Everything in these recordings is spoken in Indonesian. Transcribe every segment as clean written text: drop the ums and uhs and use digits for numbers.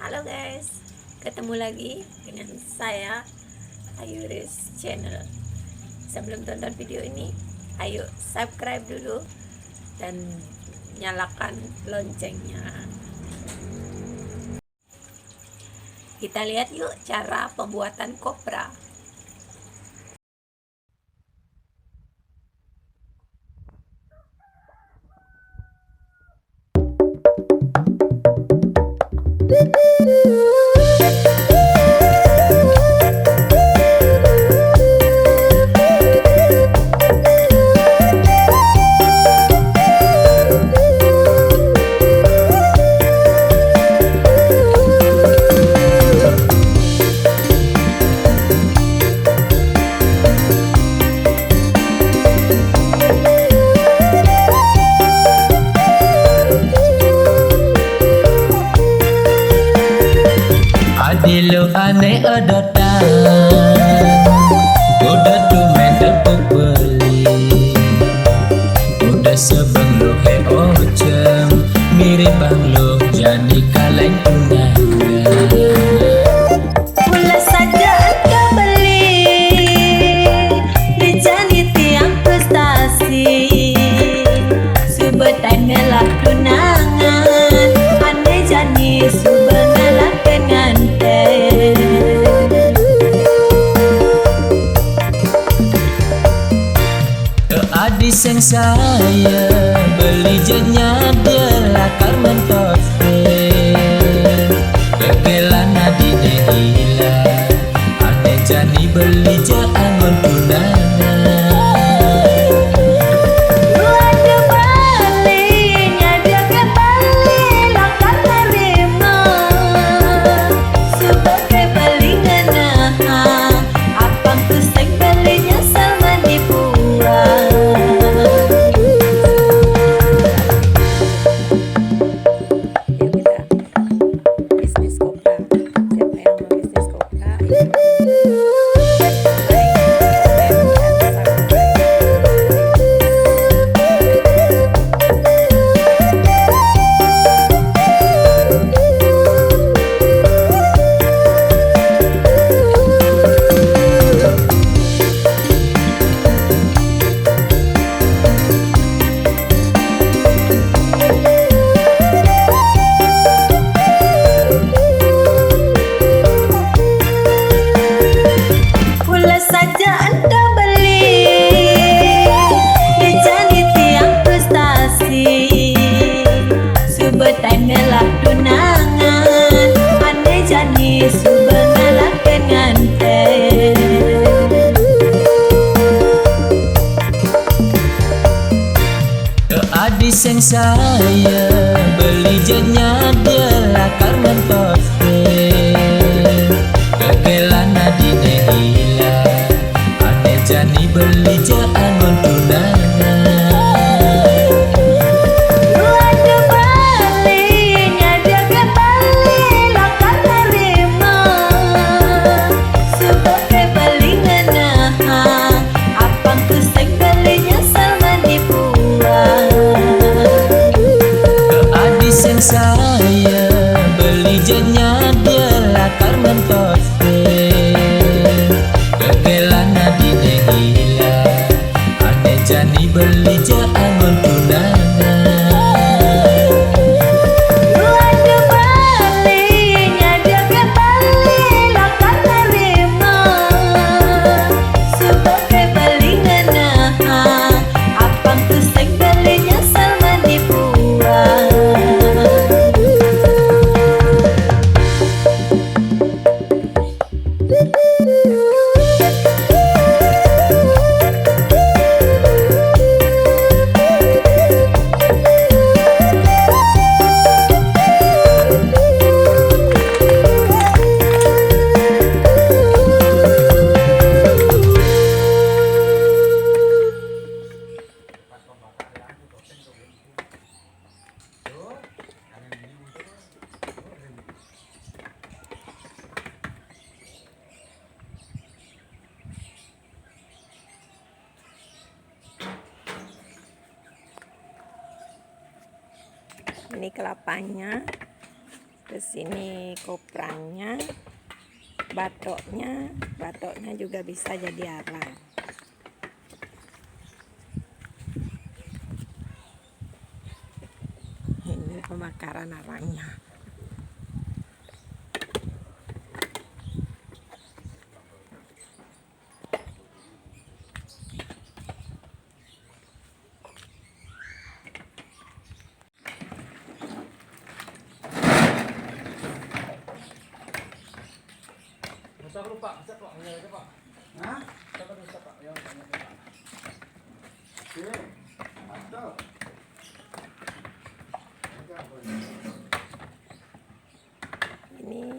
Halo guys, ketemu lagi dengan saya Ayuris Channel. Sebelum tonton video ini, ayo subscribe dulu dan nyalakan loncengnya. Kita lihat yuk cara pembuatan kopra. Adilo ane odotan udah tumen tepuk beli udah sebang lo he ocem mirip bang lo jadi kaleng undangan. Ulas saja anda beli dijani tiang prestasi subetane lah tunangan ane jani subengala pengantin. Adis yang saya beli jenya dia lakar mentok kegelana di dehila ane jani beli jangan tunangan. Waduh balinya dia kembali lakar nerima sebagai balingan apang kuseng belinya sama dibuang. Yuk kita bisnis kopra. Siapa yang mau bisnis kopra? Ulas saja anda beli dijani tiang prestasi subetane lah tunangan ane jani subengala pengantin. Adis yang saya beli jenya dia lakar mentok kegelana di dehila ane jani beli jangan tunangan. Waduh balinya dia kembali lakar nerima sebagai balingan apang kuseng belinya sama dibuang. Adis yang saya beli jenya dia lakar mentok kegelana di dehila ane jani beli jangan tunangan. Waduh balinya dia kembali lakar nerima sebagai balingan apang kuseng belinya sama dibuang. Ini kelapanya Terus ini koprangnya, batoknya juga bisa jadi arang. Ini pemakaran arangnya. Bisa bro Pak, bisa Pak, aja Pak. Hah? Bisa Pak, yang banyak Pak. Oke, mantap. Ini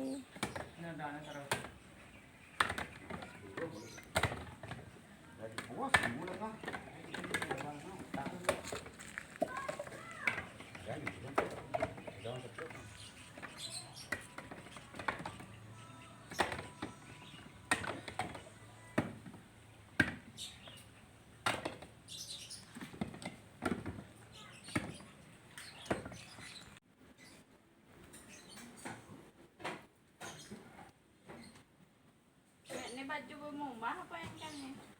Ini ada anak taruh. Awas, mulai Pak. Ini baju bermumah apa yang kan nih?